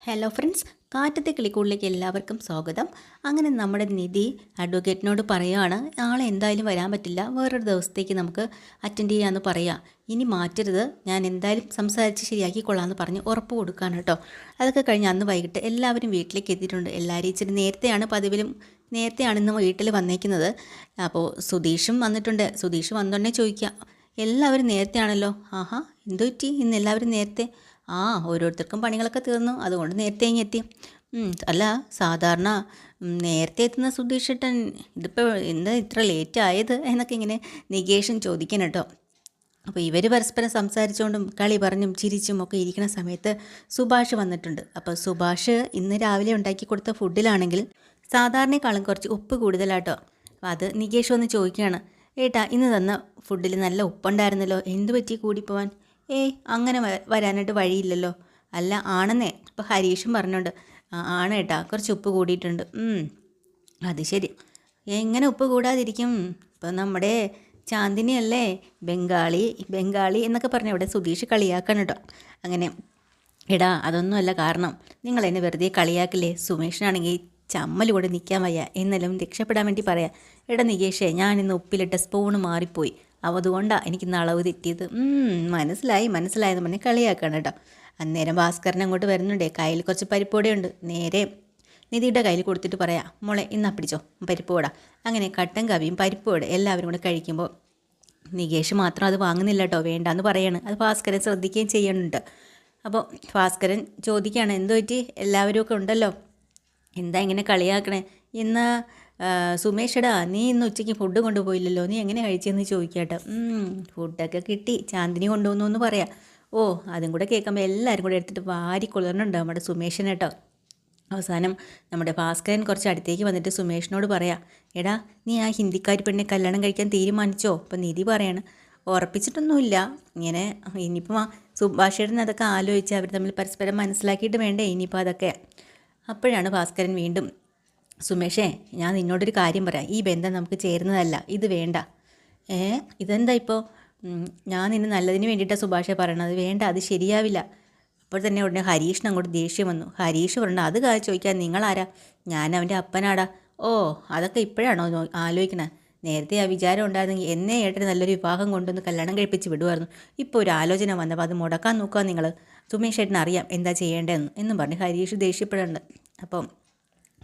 Hello friends, കാറ്റത്തെ കിളിക്കൂടിലേക്ക് എല്ലാവർക്കും സ്വാഗതം. അങ്ങനെ നമ്മുടെ നിധി അഡ്വക്കേറ്റിനോട് പറയുകയാണ്, നാളെ എന്തായാലും വരാൻ പറ്റില്ല, വേറൊരു ദിവസത്തേക്ക് നമുക്ക് അറ്റൻഡ് ചെയ്യാമെന്ന് പറയാം. ഇനി മാറ്റരുത്, ഞാൻ എന്തായാലും സംസാരിച്ച് ശരിയാക്കിക്കൊള്ളാമെന്ന് പറഞ്ഞ് ഉറപ്പ് കൊടുക്കുകയാണ് കേട്ടോ. അതൊക്കെ കഴിഞ്ഞ് അന്ന് വൈകിട്ട് എല്ലാവരും വീട്ടിലേക്ക് എത്തിയിട്ടുണ്ട്. എല്ലാവരും ഇച്ചിരി നേരത്തെയാണ്, പതിവിലും നേരത്തെയാണ് ഇന്ന് വീട്ടിൽ വന്നേക്കുന്നത്. അപ്പോൾ സുധീഷും വന്നിട്ടുണ്ട്. സുധീഷ് വന്നോണ്ടേ ചോദിക്കുക, എല്ലാവരും നേരത്തെയാണല്ലോ, ആഹാ എന്തു പറ്റി ഇന്ന് എല്ലാവരും നേരത്തെ? ഓരോരുത്തർക്കും പണികളൊക്കെ തീർന്നു, അതുകൊണ്ട് നേരത്തെ ഇങ്ങ് എത്തി. അല്ല, സാധാരണ നേരത്തെ എത്തുന്ന സുധീഷേട്ടൻ ഇതിപ്പോൾ എന്താ ഇത്ര ലേറ്റ് ആയത് എന്നൊക്കെ ഇങ്ങനെ നികേഷൻ ചോദിക്കണം കേട്ടോ. അപ്പോൾ ഇവർ പരസ്പരം സംസാരിച്ചുകൊണ്ടും കളി പറഞ്ഞും ചിരിച്ചും ഒക്കെ ഇരിക്കുന്ന സമയത്ത് സുഭാഷ് വന്നിട്ടുണ്ട്. അപ്പോൾ സുഭാഷ് ഇന്ന് രാവിലെ ഉണ്ടാക്കി കൊടുത്ത ഫുഡിലാണെങ്കിൽ സാധാരണക്കാളും കുറച്ച് ഉപ്പ് കൂടുതലാട്ടോ. അപ്പോൾ അത് നികേഷ് വന്ന് ചോദിക്കുകയാണ്, ഏട്ടാ ഇന്ന് തന്ന ഫുഡിൽ നല്ല ഉപ്പുണ്ടായിരുന്നല്ലോ, എന്തു പറ്റി കൂടിപ്പോവാൻ? അങ്ങനെ വരാനായിട്ട് വഴിയില്ലല്ലോ. അല്ല ആണെന്നേ, ഇപ്പോൾ ഹരീഷും പറഞ്ഞുണ്ട്. ആണ് ഏട്ടാ, കുറച്ച് ഉപ്പ് കൂടിയിട്ടുണ്ട്. അത് ശരി, എങ്ങനെ ഉപ്പ് കൂടാതിരിക്കും? ഇപ്പം നമ്മുടെ ചാന്ദിനിയല്ലേ ബംഗാളി ബംഗാളി എന്നൊക്കെ പറഞ്ഞ് ഇവിടെ സുധീഷ് കളിയാക്കണം കേട്ടോ. അങ്ങനെ എടാ അതൊന്നുമല്ല കാരണം, നിങ്ങൾ എന്നെ വെറുതെ കളിയാക്കില്ലേ. സുമേഷിനാണെങ്കിൽ ചമ്മൽ കൂടെ നിൽക്കാൻ വയ്യ, എന്നെല്ലാം രക്ഷപ്പെടാൻ വേണ്ടി പറയാം. എടാ നികേഷേ, ഞാനിന്ന് ഉപ്പിലിട്ട സ്പൂണ് മാറിപ്പോയി, അതുകൊണ്ടാണ് എനിക്ക് ഇന്ന് അളവ് തെറ്റിയത്. മനസ്സിലായെന്ന് പറഞ്ഞ് കളിയാക്കണം കേട്ടോ. അന്നേരം ഭാസ്കരൻ അങ്ങോട്ട് വരുന്നുണ്ടേ, കയ്യിൽ കുറച്ച് പരിപ്പോടെയുണ്ട്. നേരെ നിധിയുടെ കയ്യിൽ കൊടുത്തിട്ട് പറയാം, മോളെ ഇന്നാ പിടിച്ചോ പരിപ്പോടാ. അങ്ങനെ കട്ടൻ കവിയും പരിപ്പോട് എല്ലാവരും കൂടെ കഴിക്കുമ്പോൾ നികേഷ് മാത്രം അത് വാങ്ങുന്നില്ല കേട്ടോ, വേണ്ടാന്ന് പറയാണ്. അത് ഭാസ്കരൻ ശ്രദ്ധിക്കുകയും ചെയ്യുന്നുണ്ട്. അപ്പോൾ ഭാസ്കരൻ ചോദിക്കുകയാണ്, എന്തു പറ്റി, എല്ലാവരും ഒക്കെ ഉണ്ടല്ലോ, എന്താ ഇങ്ങനെ കളിയാക്കണേ? ഇന്ന് സുമേഷടാ, നീ ഇന്ന് ഉച്ചയ്ക്ക് ഫുഡ് കൊണ്ടുപോയില്ലല്ലോ, നീ എങ്ങനെ കഴിച്ചെന്ന് ചോദിക്കാട്ടോ. ഫുഡൊക്കെ കിട്ടി, ചാന്ദിനി കൊണ്ടുവന്നു എന്ന് പറയാം. അതും കൂടെ കേൾക്കുമ്പോൾ എല്ലാവരും കൂടെ എടുത്തിട്ട് വാരിക്കൊള്ളുന്നുണ്ട് നമ്മുടെ സുമേഷിനെ കേട്ടോ. അവസാനം നമ്മുടെ ഭാസ്കരൻ കുറച്ച് അടുത്തേക്ക് വന്നിട്ട് സുമേഷിനോട് പറയാം, എടാ നീ ആ ഹിന്ദിക്കാരി പെണ്ണെ കല്യാണം കഴിക്കാൻ തീരുമാനിച്ചോ? അപ്പം നിധി പറയാണ്, ഉറപ്പിച്ചിട്ടൊന്നുമില്ല, ഇങ്ങനെ ഇനിയിപ്പം സുഭാഷേട്ടൻ അതൊക്കെ ആലോചിച്ച് അവർ തമ്മിൽ പരസ്പരം മനസ്സിലാക്കിയിട്ട് വേണ്ടേ ഇനിയിപ്പോൾ അതൊക്കെ. അപ്പോഴാണ് ഭാസ്കരൻ വീണ്ടും, സുമേഷേ ഞാൻ നിന്നോടൊരു കാര്യം പറയാം, ഈ ബന്ധം നമുക്ക് ചേരുന്നതല്ല, ഇത് വേണ്ട. ഇതെന്താ ഇപ്പോൾ? ഞാൻ നിന്നെ നല്ലതിന് വേണ്ടിയിട്ടാണ് സുഭാഷെ പറയണത്, വേണ്ട അത് ശരിയാവില്ല. അപ്പോൾ തന്നെ ഉടനെ ഹരീഷിന് അങ്ങോട്ട് ദേഷ്യം വന്നു. ഹരീഷ് പറഞ്ഞു, അത് ചോദിക്കാൻ നിങ്ങളാരാ? ഞാൻ അവൻ്റെ അപ്പനാടാ. അതൊക്കെ ഇപ്പോഴാണോ ആലോചിക്കണേ? നേരത്തെ ആ വിചാരം ഉണ്ടായിരുന്നെങ്കിൽ എന്നേ ഏട്ടന് നല്ലൊരു വിവാഹം കൊണ്ടുവന്ന് കല്യാണം കഴിപ്പിച്ച് വിടുമായിരുന്നു. ഇപ്പോൾ ഒരു ആലോചന വന്നപ്പോൾ അത് മുടക്കാൻ നോക്കുക നിങ്ങൾ. സുമേഷ് ഏട്ടന് അറിയാം എന്താ ചെയ്യേണ്ടതെന്ന് എന്നും പറഞ്ഞ് ഹരീഷ് ദേഷ്യപ്പെടുന്നുണ്ട്. അപ്പം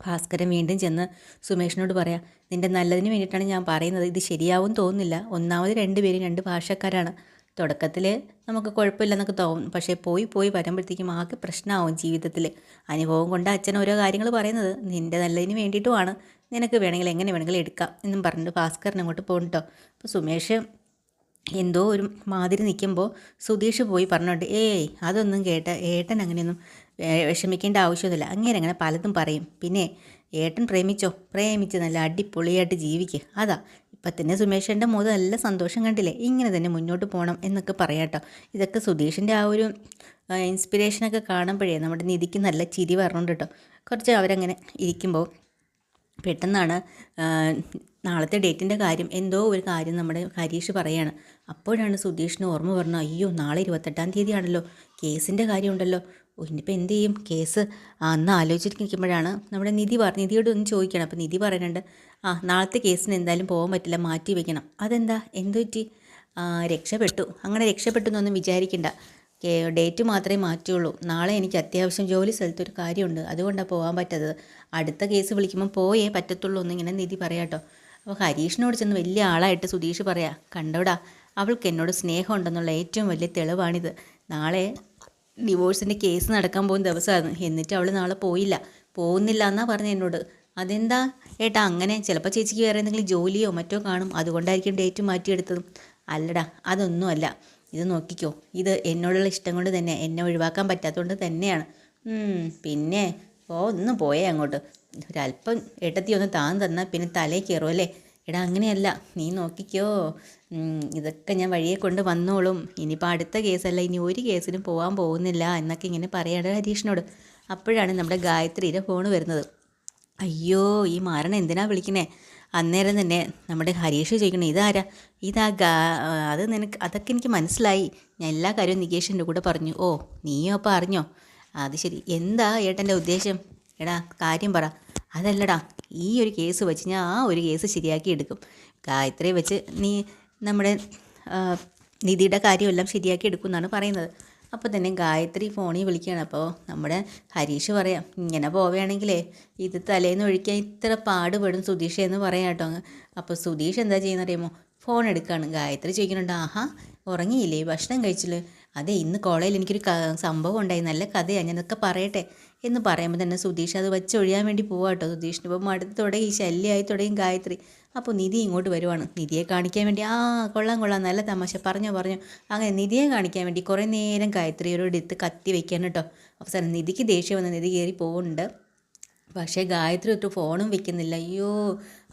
ഭാസ്കരൻ വീണ്ടും ചെന്ന് സുമേഷിനോട് പറയാം, നിൻ്റെ നല്ലതിന് വേണ്ടിയിട്ടാണ് ഞാൻ പറയുന്നത്, ഇത് ശരിയാവും തോന്നുന്നില്ല. ഒന്നാമത് രണ്ടുപേരും രണ്ട് ഭാഷക്കാരാണ്. തുടക്കത്തിൽ നമുക്ക് കുഴപ്പമില്ലെന്നൊക്കെ തോന്നും, പക്ഷേ പോയി വരുമ്പോഴത്തേക്കും ആകെ പ്രശ്നമാവും ജീവിതത്തിൽ. അനുഭവം കൊണ്ട് അച്ഛൻ ഓരോ കാര്യങ്ങൾ പറയുന്നത് നിൻ്റെ നല്ലതിന് വേണ്ടിയിട്ടുമാണ്, നിനക്ക് വേണമെങ്കിൽ എങ്ങനെ വേണമെങ്കിലും എടുക്കാം എന്നും പറഞ്ഞിട്ട് ഭാസ്കരൻ അങ്ങോട്ട് പോകും കേട്ടോ. അപ്പോൾ സുമേഷ് എന്തോ ഒരു മാതിരി നിൽക്കുമ്പോൾ സുധീഷ് പോയി പറഞ്ഞോണ്ട്, അതൊന്നും ഏട്ടൻ അങ്ങനെയൊന്നും വിഷമിക്കേണ്ട ആവശ്യമൊന്നുമില്ല, അങ്ങനെ പലതും പറയും. പിന്നെ ഏട്ടൻ പ്രേമിച്ച് നല്ല അടിപൊളിയായിട്ട് ജീവിക്കുക, അതാ ഇപ്പം തന്നെ സുമേഷിൻ്റെ മുഖത്ത് നല്ല സന്തോഷം കണ്ടില്ലേ, ഇങ്ങനെ തന്നെ മുന്നോട്ട് പോകണം എന്നൊക്കെ പറയാം കേട്ടോ. ഇതൊക്കെ സുധീഷിൻ്റെ ആ ഒരു ഇൻസ്പിറേഷനൊക്കെ കാണുമ്പോഴേ നമ്മുടെ നിധിക്ക് നല്ല ചിരി വരണുണ്ട് കേട്ടോ. കുറച്ച് അവരങ്ങനെ ഇരിക്കുമ്പോൾ പെട്ടെന്നാണ് നാളത്തെ ഡേറ്റിൻ്റെ കാര്യം, എന്തോ ഒരു കാര്യം നമ്മുടെ ഹരീഷ് പറയാണ്. അപ്പോഴാണ് സുധീഷിന് ഓർമ്മ പറഞ്ഞു, അയ്യോ നാളെ 28-ാം തീയതിയാണല്ലോ, കേസിൻ്റെ കാര്യമുണ്ടല്ലോ. ഇനിയിപ്പോൾ എന്ത് ചെയ്യും? കേസ് അന്ന് ആലോചിച്ചിട്ട് നിൽക്കുമ്പോഴാണ് നമ്മുടെ നിധിയോട് ഒന്ന് ചോദിക്കണം. അപ്പോൾ നിധി പറയുന്നുണ്ട്, നാളത്തെ കേസിന് എന്തായാലും പോകാൻ പറ്റില്ല, മാറ്റി വയ്ക്കണം. അതെന്താ, എന്തു പറ്റി? രക്ഷപ്പെട്ടു എന്നൊന്നും വിചാരിക്കണ്ട, ഡേറ്റ് മാത്രമേ മാറ്റുള്ളൂ. നാളെ എനിക്ക് അത്യാവശ്യം ജോലി സ്ഥലത്തൊരു കാര്യമുണ്ട്, അതുകൊണ്ടാണ് പോകാൻ പറ്റാത്തത്. അടുത്ത കേസ് വിളിക്കുമ്പോൾ പോയേ പറ്റത്തുള്ളൂ എന്നിങ്ങനെ നിധി പറയാം കേട്ടോ. അപ്പോൾ ഹരീഷിനോട് ചെന്ന് വലിയ ആളായിട്ട് സുധീഷ് പറയാം, കണ്ടോടാ അവൾക്ക് എന്നോട് സ്നേഹമുണ്ടെന്നുള്ള ഏറ്റവും വലിയ തെളിവാണിത്. നാളെ ഡിവോഴ്സിൻ്റെ കേസ് നടക്കാൻ പോകുന്ന ദിവസമാണ്, എന്നിട്ട് അവൾ നാളെ പോകുന്നില്ല എന്നാണ് പറഞ്ഞത് എന്നോട്. അതെന്താ ഏട്ടാ അങ്ങനെ? ചിലപ്പോൾ ചേച്ചിക്ക് വേറെ എന്തെങ്കിലും ജോലിയോ മറ്റോ കാണും, അതുകൊണ്ടായിരിക്കും ഡേറ്റ് മാറ്റിയെടുത്തതും. അല്ലടാ അതൊന്നുമല്ല, ഇത് നോക്കിക്കോ, ഇത് എന്നോടുള്ള ഇഷ്ടം കൊണ്ട് തന്നെ, എന്നെ ഒഴിവാക്കാൻ പറ്റാത്തതുകൊണ്ട് തന്നെയാണ്. പിന്നെ ഒന്ന് പോയേ അങ്ങോട്ട്, ഒരല്പം ഏട്ടത്തി ഒന്ന് താൻ തന്നാൽ പിന്നെ തലേ കയറുമല്ലേ. എടാ അങ്ങനെയല്ല, നീ നോക്കിക്കോ, ഇതൊക്കെ ഞാൻ വഴിയെ കൊണ്ട് വന്നോളും, ഇനിയിപ്പോൾ അടുത്ത കേസല്ല, ഇനി ഒരു കേസിനും പോകാൻ പോകുന്നില്ല എന്നൊക്കെ ഇങ്ങനെ പറയാതെ ഹരീഷിനോട്. അപ്പോഴാണ് നമ്മുടെ ഗായത്രിയുടെ ഫോൺ വരുന്നത്. അയ്യോ ഈ മാരൻ എന്തിനാ വിളിക്കണേ? അന്നേരം തന്നെ നമ്മുടെ ഹരീഷ് ചോദിക്കണേ, ഇതാ അത് അതൊക്കെ എനിക്ക് മനസ്സിലായി, ഞാൻ എല്ലാ കാര്യവും നികേഷിൻ്റെ കൂടെ പറഞ്ഞു. നീയോ അപ്പോൾ അറിഞ്ഞോ? അത് ശരി, എന്താ ഏട്ടൻ്റെ ഉദ്ദേശം? എടാ കാര്യം പറ. അതല്ലടാ, ഈ ഒരു കേസ് വെച്ച് ഞാൻ ആ ഒരു കേസ് ശരിയാക്കി എടുക്കും. ഗായത്രിയെ വെച്ച് നീ നമ്മുടെ നിധിയുടെ കാര്യമെല്ലാം ശരിയാക്കി എടുക്കും എന്നാണ് പറയുന്നത്. അപ്പോൾ തന്നെ ഗായത്രി ഫോണിൽ വിളിക്കുകയാണ്. അപ്പോൾ നമ്മുടെ ഹരീഷ് പറയാം, ഇങ്ങനെ പോവുകയാണെങ്കിലേ ഇത് തലേന്ന് ഒഴിക്കാൻ ഇത്ര പാടുപെടും സുധീഷ് എന്ന് പറയാം കേട്ടോ. അപ്പോൾ സുധീഷ് എന്താ ചെയ്യുന്നറിയുമോ, ഫോൺ എടുക്കുകയാണ്. ഗായത്രി ചോദിക്കുന്നുണ്ട്, ആഹാ ഉറങ്ങിയില്ലേ, ഭക്ഷണം കഴിച്ചില്ലേ? അതെ, ഇന്ന് കോളേജിൽ എനിക്കൊരു സംഭവം ഉണ്ടായി, നല്ല കഥയാണ്, ഞാനതൊക്കെ പറയട്ടെ എന്ന് പറയുമ്പോൾ തന്നെ സുധീഷ് അത് വെച്ചൊഴിയാൻ വേണ്ടി പോവാ കേട്ടോ. സുധീഷിന് ഇപ്പോൾ മടുത്ത് തുടങ്ങി, ശല്യമായി തുടങ്ങി ഗായത്രി. അപ്പോൾ നിധി ഇങ്ങോട്ട് വരുവാണ്. നിധിയെ കാണിക്കാൻ വേണ്ടി, കൊള്ളാം നല്ല തമാശ, പറഞ്ഞോ. അങ്ങനെ നിധിയെ കാണിക്കാൻ വേണ്ടി കുറേ നേരം ഗായത്രിയോട് എടുത്ത് കത്തി വെക്കാൻ കേട്ടോ. അവസാനം നിധിക്ക് ദേഷ്യം വന്ന് നിധി കയറി പോകുന്നുണ്ട്. പക്ഷേ ഗായത്രി ഒട്ട് ഫോണും വെക്കുന്നില്ല. അയ്യോ,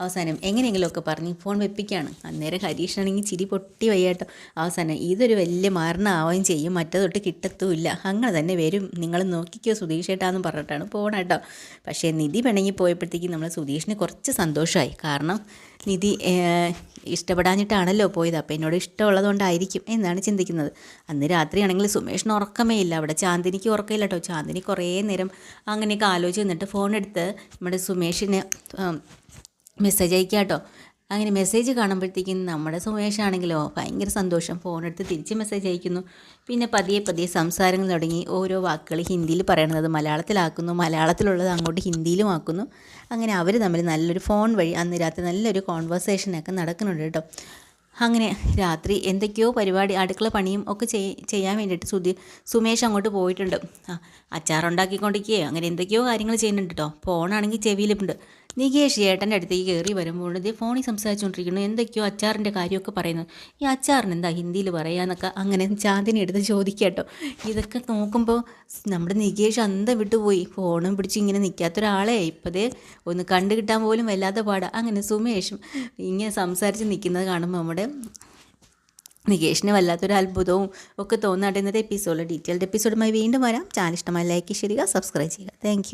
അവസാനം എങ്ങനെയെങ്കിലുമൊക്കെ പറഞ്ഞ് ഫോൺ വെപ്പിക്കുകയാണ്. അന്നേരം ഹരീഷാണെങ്കിൽ ചിരി പൊട്ടി വയ്യാട്ടോ. അവസാനം ഇതൊരു വലിയ മരണമാവുകയും ചെയ്യും, മറ്റതൊട്ട് കിട്ടത്തുമില്ല, അങ്ങനെ തന്നെ വരും, നിങ്ങൾ നോക്കിക്കോ സുധീഷേട്ടാന്ന് പറഞ്ഞിട്ടാണ് പോകണം. പക്ഷേ നിധി പിണങ്ങി പോയപ്പോഴത്തേക്കും നമ്മൾ സുധീഷിന് കുറച്ച് സന്തോഷമായി. കാരണം നിധി ഇഷ്ടപ്പെടാഞ്ഞിട്ടാണല്ലോ പോയത്, അപ്പോൾ എന്നോട് ഇഷ്ടമുള്ളതുകൊണ്ടായിരിക്കും എന്നാണ് ചിന്തിക്കുന്നത്. അന്ന് രാത്രിയാണെങ്കിൽ സുമേഷിന് ഉറക്കമേ ഇല്ല. അവിടെ ചാന്ദിനിക്ക് ഉറക്കമില്ല കേട്ടോ. ചാന്ദിനി കുറേ നേരം അങ്ങനെയൊക്കെ ആലോചിച്ച് നിന്നിട്ട് ഫോൺ എടുത്ത് നമ്മുടെ സുമേഷിന് മെസ്സേജ് അയക്കുക കേട്ടോ. അങ്ങനെ മെസ്സേജ് കാണുമ്പോഴത്തേക്കും നമ്മുടെ സുമേഷാണെങ്കിലോ ഭയങ്കര സന്തോഷം, ഫോണെടുത്ത് തിരിച്ച് മെസ്സേജ് അയക്കുന്നു. പിന്നെ പതിയെ സംസാരങ്ങൾ തുടങ്ങി. ഓരോ വാക്കുകൾ ഹിന്ദിയിൽ പറയണത് മലയാളത്തിലാക്കുന്നു, മലയാളത്തിലുള്ളത് അങ്ങോട്ട് ഹിന്ദിയിലും ആക്കുന്നു. അങ്ങനെ അവർ തമ്മിൽ നല്ലൊരു ഫോൺ വഴി അന്ന് രാത്രി നല്ലൊരു കോൺവെർസേഷനൊക്കെ നടക്കുന്നുണ്ട് കേട്ടോ. അങ്ങനെ രാത്രി എന്തൊക്കെയോ പരിപാടി, അടുക്കള പണിയും ഒക്കെ ചെയ്യാൻ വേണ്ടിയിട്ട് സുമേഷ് അങ്ങോട്ട് പോയിട്ടുണ്ട്. അച്ചാറുണ്ടാക്കിക്കൊണ്ടിരിക്കുകയോ അങ്ങനെ എന്തൊക്കെയോ കാര്യങ്ങൾ ചെയ്യുന്നുണ്ട് കേട്ടോ. ഫോണാണെങ്കിൽ ചെവിയിലുണ്ട്. നികേഷ് ഏട്ടൻ്റെ അടുത്തേക്ക് കയറി വരുമ്പോൾ ഇത് ഫോണിൽ സംസാരിച്ചുകൊണ്ടിരിക്കുന്നു. എന്തൊക്കെയോ അച്ചാറിൻ്റെ കാര്യമൊക്കെ പറയുന്നു. ഈ അച്ചാറിന് എന്താ ഹിന്ദിയിൽ പറയാന്നൊക്കെ അങ്ങനെ ചാന്ദിനി എടുത്ത് ചോദിക്കുക കേട്ടോ. ഇതൊക്കെ നോക്കുമ്പോൾ നമ്മുടെ നികേഷ് അന്തം വിട്ടുപോയി. ഫോണും പിടിച്ച് ഇങ്ങനെ നിൽക്കാത്ത ഒരാളെ ഇപ്പോഴേ ഒന്ന് കണ്ടു കിട്ടാൻ പോലും വല്ലാത്ത പാടാണ്. അങ്ങനെ സുമേഷും ഇങ്ങനെ സംസാരിച്ച് നിൽക്കുന്നത് കാണുമ്പോൾ നമ്മുടെ നികേഷിന് വല്ലാത്തൊരു അത്ഭുതവും ഒക്കെ തോന്നാട്ടെ. ഇന്നത്തെ എപ്പിസോഡിൽ ഡീറ്റെയിൽഡ് എപ്പിസോഡുമായി വീണ്ടും വരാം. ചാനൽ ഇഷ്ടമായി ലൈക്ക് ചെയ്യുക, സബ്സ്ക്രൈബ് ചെയ്യുക. താങ്ക്